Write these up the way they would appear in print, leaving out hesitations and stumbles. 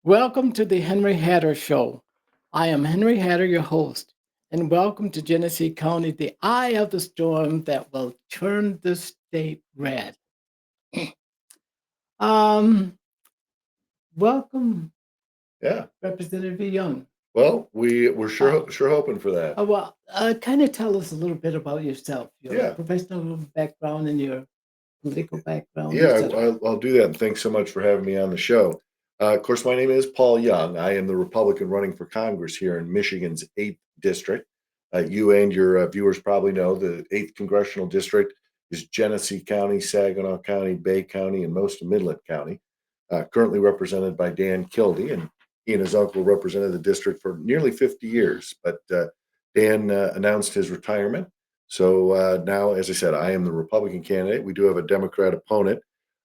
Welcome to the Henry Hatter Show. I am Henry Hatter, your host, and welcome to Genesee County, the eye of the storm that will turn the state red. Um, welcome, Yeah. Representative Young. Well, we're sure hoping for that. Kind of tell us a little bit about yourself, your Yeah. professional background and your political background, Yeah, etc. I'll do that. And thanks so much for having me on the show. Of course, my name is Paul Young. I am the Republican running for Congress here in Michigan's 8th District. You and your viewers probably know the 8th Congressional District is Genesee County, Saginaw County, Bay County, and most of Midland County. Currently represented by Dan Kildee, and he and his uncle represented the district for nearly 50 years. But Dan announced his retirement. So now, as I said, I am the Republican candidate. We do have a Democrat opponent,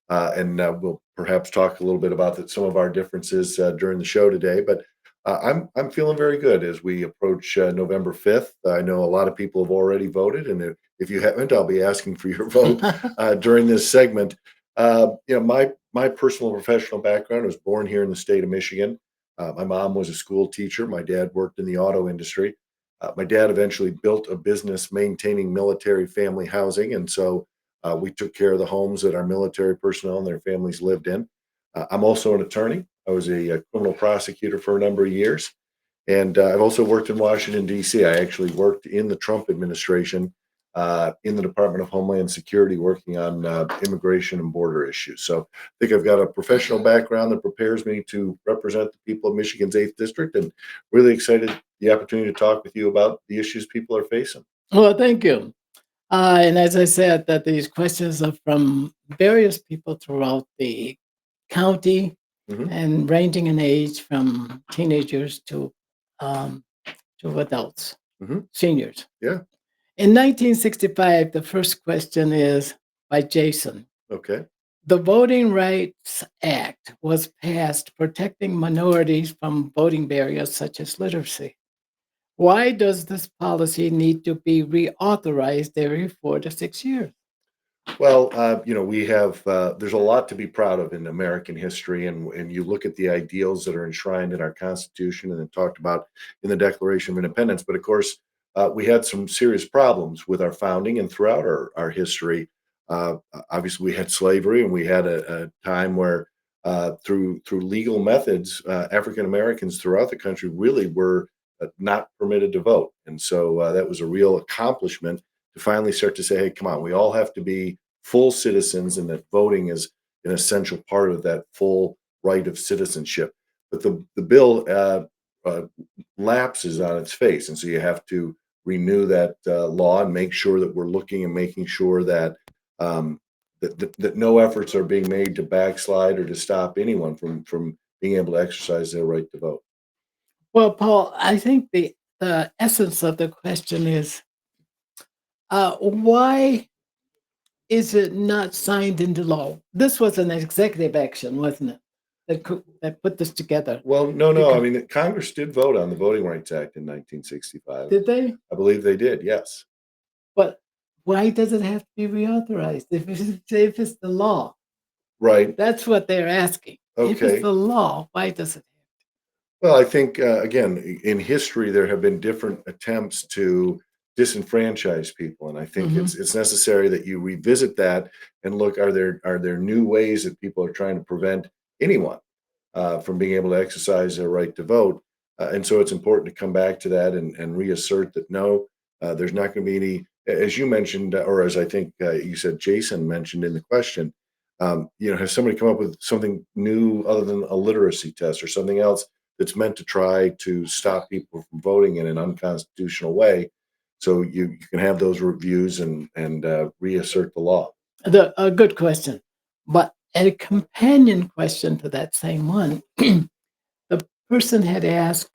and we'll perhaps talk a little bit about some of our differences during the show today. But I'm feeling very good as we approach November 5th. I know a lot of people have already voted, and if you haven't, I'll be asking for your vote during this segment. My personal professional background, I was born here in the state of Michigan. My mom was a school teacher. My dad worked in the auto industry. My dad eventually built a business maintaining military family housing, and so we took care of the homes that our military personnel and their families lived in. I'm also an attorney. I was a criminal prosecutor for a number of years, and I've also worked in Washington, D.C. I actually worked in the Trump administration in the Department of Homeland Security working on immigration and border issues. So I think I've got a professional background that prepares me to represent the people of Michigan's 8th District, and really excited the opportunity to talk with you about the issues people are facing. Well, thank you. And as I said, that these questions are from various people throughout the county Hmm. and ranging in age from teenagers um, to adults, Hmm. seniors. Yeah. In 1965, the first question is by Jason. Okay. The Voting Rights Act was passed protecting minorities from voting barriers such as literacy. Why does this policy need to be reauthorized every 4 to 6 years? Well, we have there's a lot to be proud of in American history, and you look at the ideals that are enshrined in our Constitution and then talked about in the Declaration of Independence. But of course, we had some serious problems with our founding and throughout our history. Obviously, we had slavery, and we had a time where through legal methods, African Americans throughout the country really were not permitted to vote, and so that was a real accomplishment to finally start to say, hey, come on, we all have to be full citizens, and that voting is an essential part of that full right of citizenship. But the bill uh, lapses on its face, and so you have to renew that law and make sure that we're looking and making sure that um, that no efforts are being made to backslide or to stop anyone from being able to exercise their right to vote. Well, Paul, I think the essence of the question is why is it not signed into law? This was an executive action, wasn't it? That put this together. Well, no. I Because, mean, Congress did vote on the Voting Rights Act in 1965. did they? I believe they did. Yes. But why does it have to be reauthorized if it's the law? Right. That's what they're asking. If it's Okay. the law, why does it? Well, I think again in history there have been different attempts to disenfranchise people, and I think Mhm. it's necessary that you revisit that and look, are there new ways that people are trying to prevent anyone from being able to exercise their right to vote? And so it's important to come back to that and reassert that no, there's not going to be any, as you mentioned, or as I think you said, Jason mentioned in the question. Has somebody come up with something new other than a literacy test or something else that's meant to try to stop people from voting in an unconstitutional way? So you can have those reviews and reassert the law. A good question. But a companion question to that same one, the person had asked,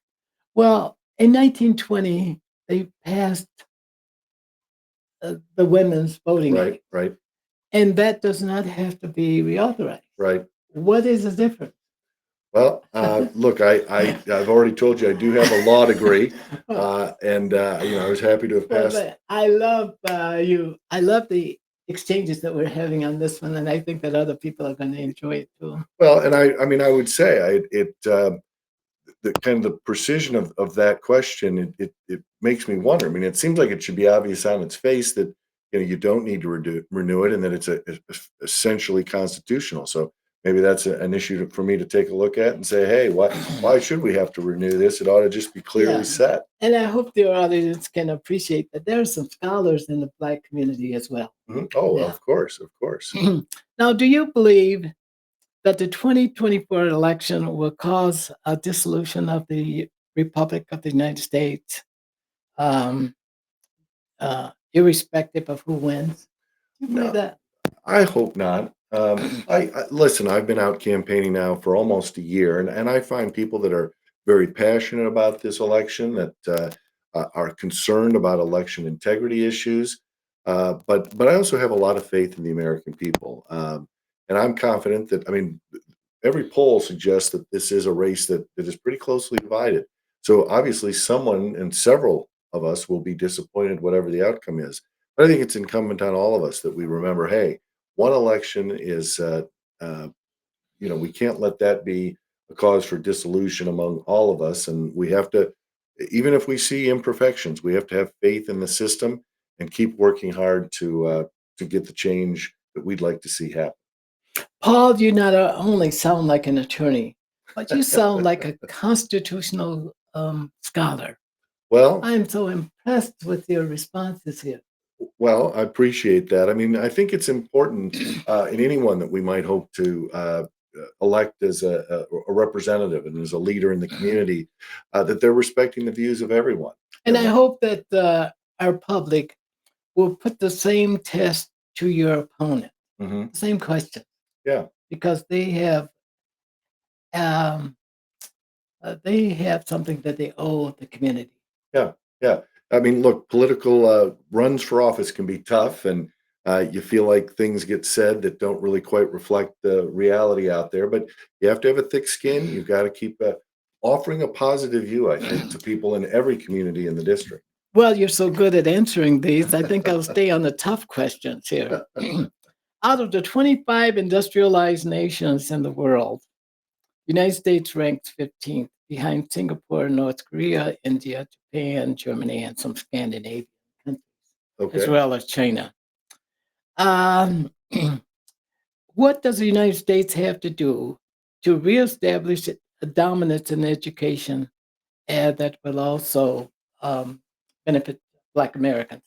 well, in 1920, they passed the women's voting Right, age, right, and that does not have to be reauthorized. right. What is the difference? Well, look, I've already told you I do have a law degree, Well, and I was happy to have passed. but I love you. I love the exchanges that we're having on this one, and I think that other people are going to enjoy it too. Well, and I mean, I would say the kind of the precision of that question, it makes me wonder. I mean, it seems like it should be obvious on its face that you don't need to renew it, and that it's essentially constitutional. So maybe that's an issue for me to take a look at and say, hey, why should we have to renew this? It ought to just be clearly Yeah. set. And I hope the audience can appreciate that there are some scholars in the Black community as well. Oh, Yeah. of course, of course. Now, do you believe that the 2024 election will cause a dissolution of the Republic of the United States, um, irrespective of who wins? Do you believe No, that? I hope not. I listen. I've been out campaigning now for almost a year, and I find people that are very passionate about this election, that are concerned about election integrity issues. But I also have a lot of faith in the American people, and I'm confident that. I mean, every poll suggests that this is a race that is pretty closely divided. So obviously, someone and several of us will be disappointed, whatever the outcome is. But I think it's incumbent on all of us that we remember, hey, one election is, uh, we can't let that be a cause for dissolution among all of us. And we have to, even if we see imperfections, we have to have faith in the system and keep working hard to get the change that we'd like to see happen. Paul, you not only sound like an attorney, but you sound like a constitutional scholar. Well, I am so impressed with your responses here. Well, I appreciate that. I mean, I think it's important in anyone that we might hope to elect as a representative and as a leader in the community, that they're respecting the views of everyone. And You I know, hope that our public will put the same test to your opponent, hmm same question, yeah, because um, they have something that they owe the community. yeah, yeah. I mean, look, political runs for office can be tough, and you feel like things get said that don't really quite reflect the reality out there. But you have to have a thick skin. You've got to keep offering a positive view, I think, to people in every community in the district. Well, you're so good at answering these. I think I'll stay on the tough questions here. Out of the 25 industrialized nations in the world, United States ranks 15th behind Singapore, North Korea, India, Japan, Germany, and some Scandinavian countries, as Okay. well as China. Um, what does the United States have to do to reestablish a dominance in education and that will also um, benefit Black Americans?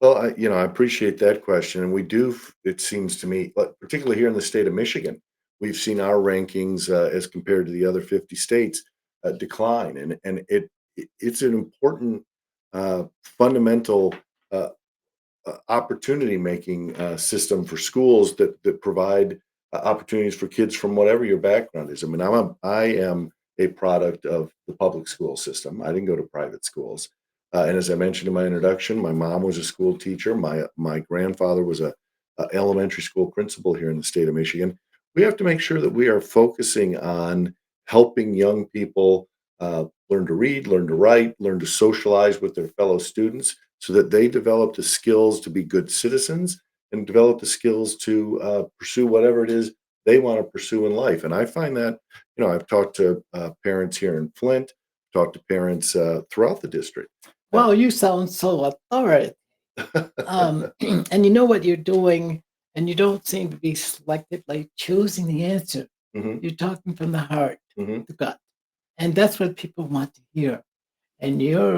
Well, I appreciate that question, and we do. It seems to me, particularly here in the state of Michigan, we've seen our rankings as compared to the other 50 states decline, and it's an important fundamental uh, opportunity making system for schools that provide opportunities for kids from whatever your background is. I mean, I am a product of the public school system. I didn't go to private schools, and as I mentioned in my introduction, my mom was a school teacher. My grandfather was a elementary school principal here in the state of Michigan. We have to make sure that we are focusing on helping young people learn to read, learn to write, learn to socialize with their fellow students so that they develop the skills to be good citizens and develop the skills to pursue whatever it is they want to pursue in life. And I find that, I've talked to parents here in Flint, talked to parents throughout the district. Uh, Wow, you sound so authoritative. And you know what you're doing, and you don't seem to be selectively choosing the answer. mhm, You're talking from the heart, mhm. the gut. And that's what people want to hear. And your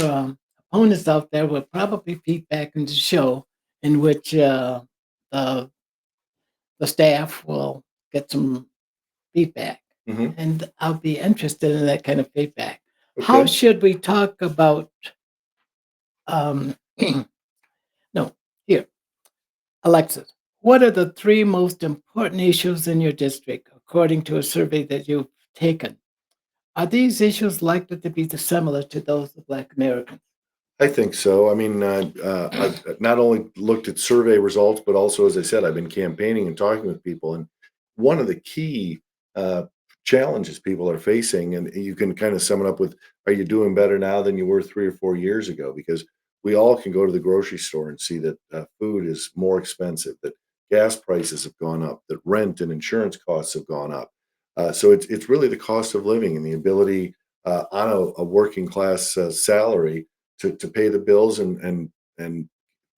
opponents out there will probably feedback into the show in which the, the staff will get some feedback. Mhm. And I'll be interested in that kind of feedback. How Okay. should we talk about, um, no, here, Alexis, what are the three most important issues in your district, according to a survey that you've taken? Are these issues likely to be similar to those of Black Americans? I think so. I mean, I've not only looked at survey results, but also, as I said, I've been campaigning and talking with people. And one of the key uh, challenges people are facing, and you can kind of sum it up with, are you doing better now than you were 3 or 4 years ago? Because we all can go to the grocery store and see that food is more expensive, that gas prices have gone up, that rent and insurance costs have gone up. So it's really the cost of living and the ability on a working class salary to pay the bills and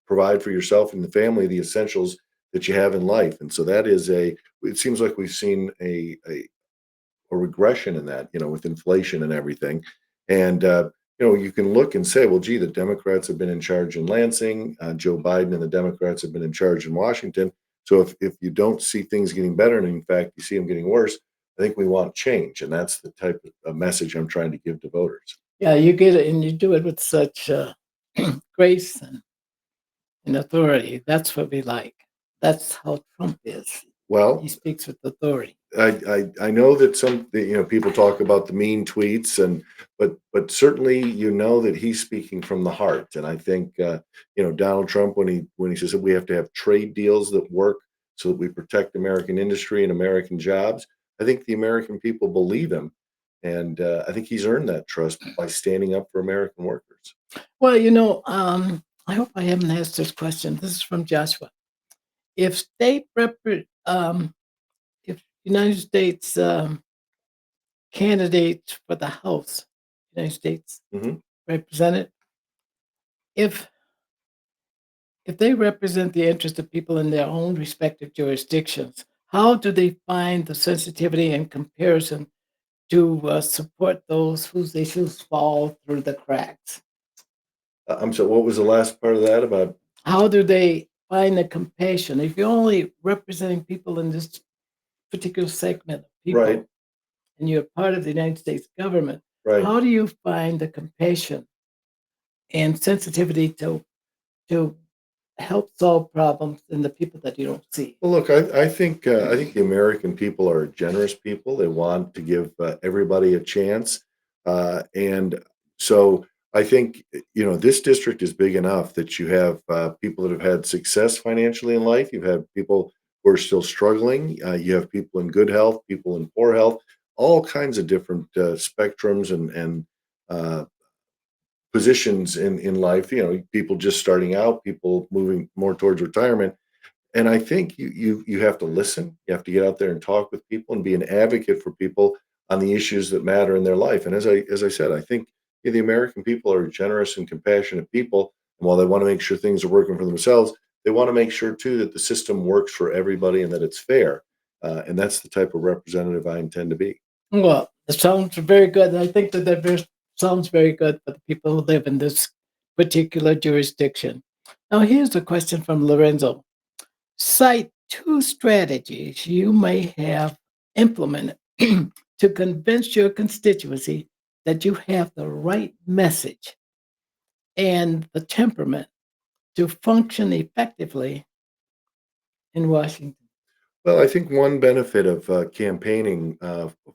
provide for yourself and the family the essentials that you have in life. And so that is a. It seems like we've seen a regression in that, with inflation and everything. And you can look and say, well, gee, the Democrats have been in charge in Lansing, Joe Biden and the Democrats have been in charge in Washington. So if you don't see things getting better, and in fact you see them getting worse, I think we want change, and that's the type of message I'm trying to give to voters. Yeah, you get it, and you do it with such grace and authority. That's what we like. That's how Trump is. He Well, speaks with authority. I know that people talk about the mean tweets, but certainly that he's speaking from the heart. And I think Donald Trump, when he says that we have to have trade deals that work so that we protect American industry and American jobs, I think the American people believe him, and I think he's earned that trust by standing up for American workers. Well, I hope I haven't asked this question. This is from Joshua. If if United States candidates for the House, United States Hmm. represented, if if they represent the interest of people in their own respective jurisdictions, how do they find the sensitivity and comparison to support those whose issues fall through the cracks? I'm sorry. What was the last part of that about? How do they find the compassion? If you're only representing people in this particular segment of Right, people and you're part of the United States government, right. how do you find the compassion and sensitivity to help solve problems in the people that you don't see? Well, look, I think the American people are generous people. They want to give everybody a chance, and so I think this district is big enough that you have people that have had success financially in life. You've had people who are still struggling. You have people in good health, people in poor health, all kinds of different spectrums and uh, positions in life. People just starting out, people moving more towards retirement, and I think you have to listen. You have to get out there and talk with people and be an advocate for people on the issues that matter in their life. And as I said, I think the American people are generous and compassionate people. And while they want to make sure things are working for themselves, they want to make sure too that the system works for everybody and that it's fair. And that's the type of representative I intend to be. Well, it sounds very good. I think sounds very good for the people who live in this particular jurisdiction. Now, here's a question from Lorenzo. Cite two strategies you may have implemented to convince your constituency that you have the right message and the temperament to function effectively in Washington. Well, I think one benefit of campaigning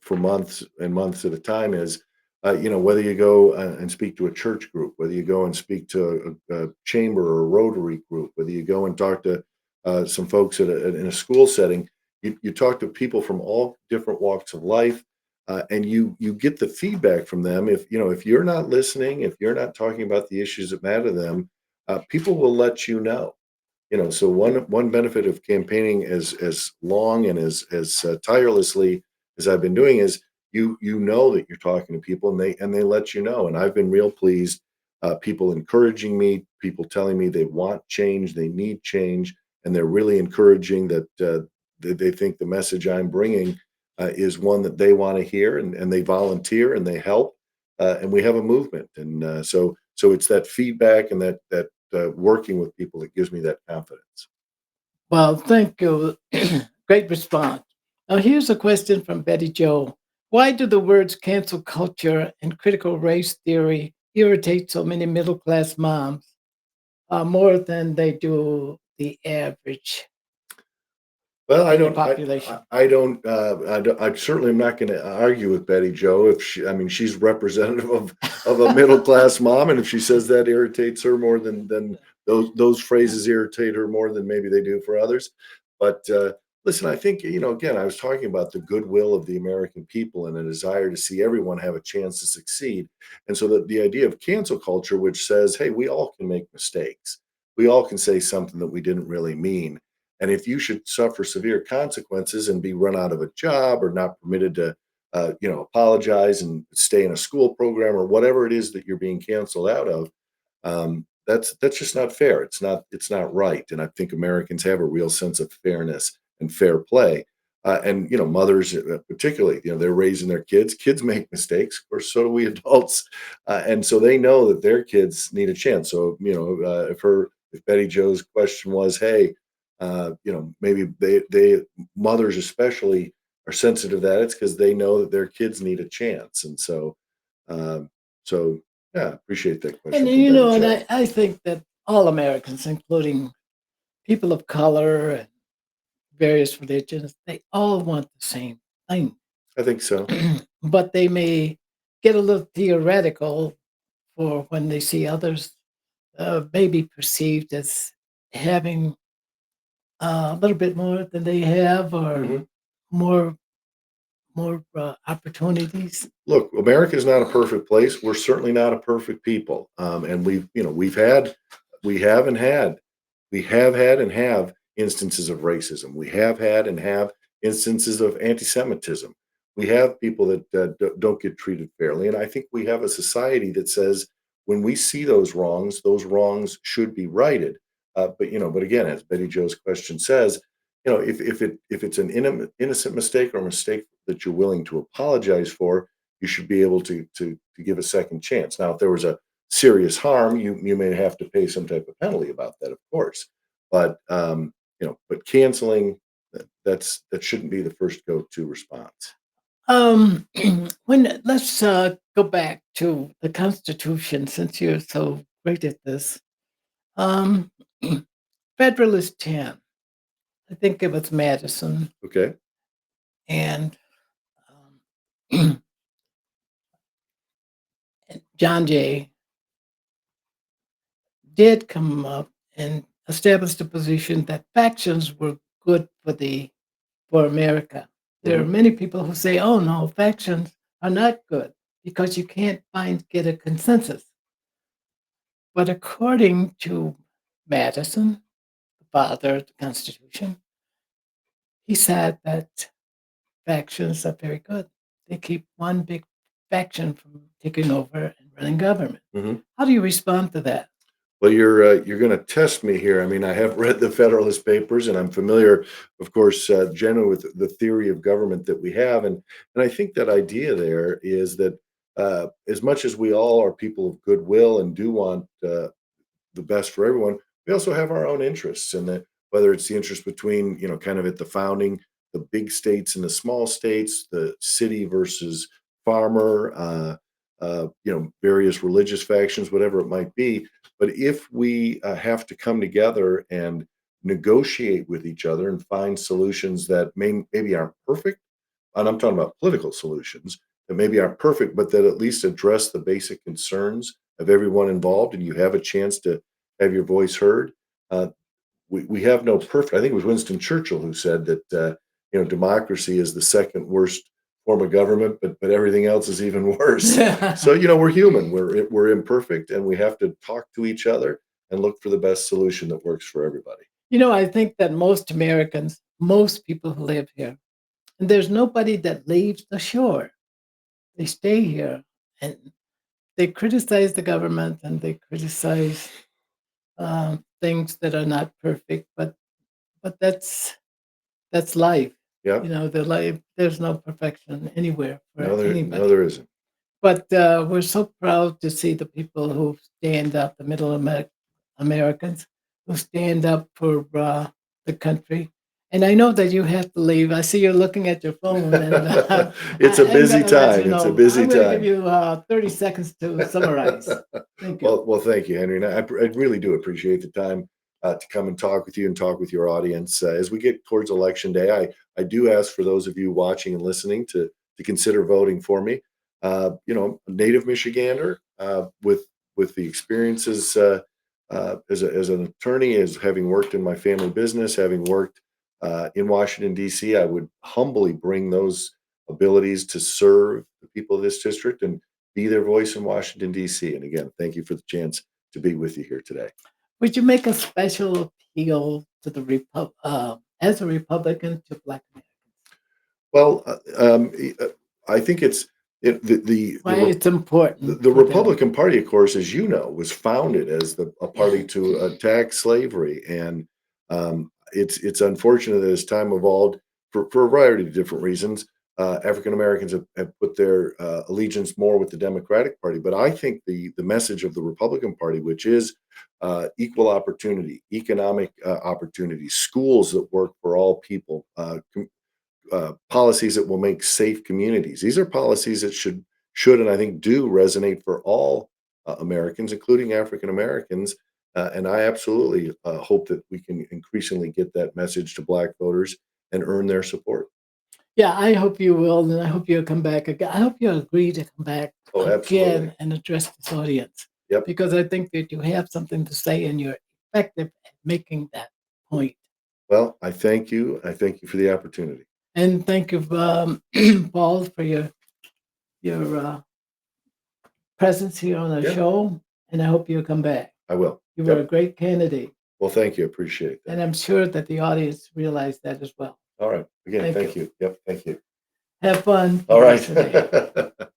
for months and months at a time is, whether you go and speak to a church group, whether you go and speak to a chamber or a Rotary group, whether you go and talk to some folks in a school setting, you talk to people from all different walks of life, and you get the feedback from them. If you're not listening, if you're not talking about the issues that matter to them, people will let you know. So one benefit of campaigning as long and as tirelessly as I've been doing is you know that you're talking to people and they let you know. And I've been real pleased. People encouraging me, people telling me they want change, they need change, and they're really encouraging that they think the message I'm bringing is one that they want to hear, and they volunteer and they help, and we have a movement. And so it's that feedback and that working with people that gives me that confidence. Well, thank you. Great response. Now, here's a question from Betty Joe. Why do the words cancel culture and critical race theory irritate so many middle class moms more than they do the average Well, I in the don't, population? I certainly am not going to argue with Betty Joe if I mean, she's representative of a middle class mom, and if she says that irritates her more than those phrases irritate her more than maybe they do for others. But Listen, I think, again, I was talking about the goodwill of the American people and a desire to see everyone have a chance to succeed. And so the idea of cancel culture, which says, hey, we all can make mistakes. We all can say something that we didn't really mean. And if you should suffer severe consequences and be run out of a job or not permitted to, apologize and stay in a school program or whatever it is that you're being canceled out of, that's just not fair. It's not right. And I think Americans have a real sense of fairness and fair play. And mothers, particularly, they're raising their kids. Kids make mistakes, of course. So do we adults, and so they know that their kids need a chance. So if Betty Jo's question was, "Hey, maybe they mothers especially are sensitive to that," it's because they know that their kids need a chance, and um, so yeah, appreciate that And question from Betty and Jo. I think that all Americans, including people of color and various religions, they all want the same thing. I think so. But they may get a little theoretical for when they see others maybe perceived as having a little bit more than they have or Mhm. more opportunities. Look, America is not a perfect place. We're certainly not a perfect people, and we have and had, we have had and have instances of racism. We have had and have instances of anti-Semitism. We have people that don't get treated fairly, and I think we have a society that says when we see those wrongs should be righted. But again, as Betty Jo's question says, if it's an innocent mistake or a mistake that you're willing to apologize for, you should be able to give a second chance. Now, if there was a serious harm, you may have to pay some type of penalty about that, of course. But canceling, that shouldn't be the first go-to response. Um, when let's go back to the Constitution, since you're so great at this. Um, Federalist 10. I think it was Madison Okay. and and John Jay did come up and establish the position that factions were good for America. There are Hmm. many people who say, "Oh no, factions are not good because you can't get a consensus." But according to Madison, the father of the Constitution, he said that factions are very good. They keep one big faction from taking over and running government. Hmm. How do you respond to that? Well, you're going to test me here. I mean, I have read the Federalist Papers, and I'm familiar, of course, generally with the theory of government that we have, and I think that idea there is that as much as we all are people of goodwill and do want the best for everyone, we also have our own interests, and that whether it's the interest between kind of at the founding, the big states and the small states, the city versus farmer, various religious factions, whatever it might be. But if we have to come together and negotiate with each other and find solutions that maybe aren't perfect, and I'm talking about political solutions that maybe aren't perfect, but that at least address the basic concerns of everyone involved, and you have a chance to have your voice heard. Uh, we have no perfect. I think it was Winston Churchill who said that democracy is the second worst form of government, but everything else is even worse. So we're human. We're imperfect, and we have to talk to each other and look for the best solution that works for everybody. I think that most Americans, most people who live here, and there's nobody that leaves the shore. They stay here and they criticize the government and they criticize things that are not perfect, but that's life. Yeah. The life there's no perfection anywhere for No, anybody. there isn't. But we're so proud to see the people who stand up, the middle Americans who stand up for the country. And I know that you have to leave. I see you're looking at your phone, and It's a I'm going busy to let you time. It's a know. busy I'm going to give time. you 30 seconds to summarize. Thank you. Well, thank you, Henry. And I really do appreciate the time to come and talk with you and talk with your audience. As we get towards Election Day, I do ask for those of you watching and listening to consider voting for me. A native Michigander with the experiences as an attorney, as having worked in my family business, having worked in Washington, D.C., I would humbly bring those abilities to serve the people of this district and be their voice in Washington, D.C. And again, thank you for the chance to be with you here today. Would you make a special appeal to the as a Republican to Black Americans? Well, I think Why it's important the for them? Republican Party, of course, as you know, was founded as a party to attack slavery, and it's unfortunate that as time evolved, for a variety of different reasons, African Americans have put their allegiance more with the Democratic Party. But I think the message of the Republican Party, which is equal opportunity, economic opportunity, schools that work for all people, policies that will make safe communities. These are policies that should and I think do resonate for all Americans, including African Americans. And I absolutely hope that we can increasingly get that message to Black voters and earn their support. Yeah, I hope you will, and I hope you'll come back again. I hope you'll agree to come back Oh, absolutely. again and address this audience, Yep. because I think that you have something to say and you're effective at making that point. Well, I thank you. I thank you for the opportunity. And thank you, Paul, for your presence here on our Yeah. show. And I hope you'll come back. I will. You were a Yep. great candidate, Well, thank you. Appreciate that. and I'm sure that the audience realized that as well. All right. Again, Thank thank you. Yep. Thank you. Have fun. All the rest of the day. right.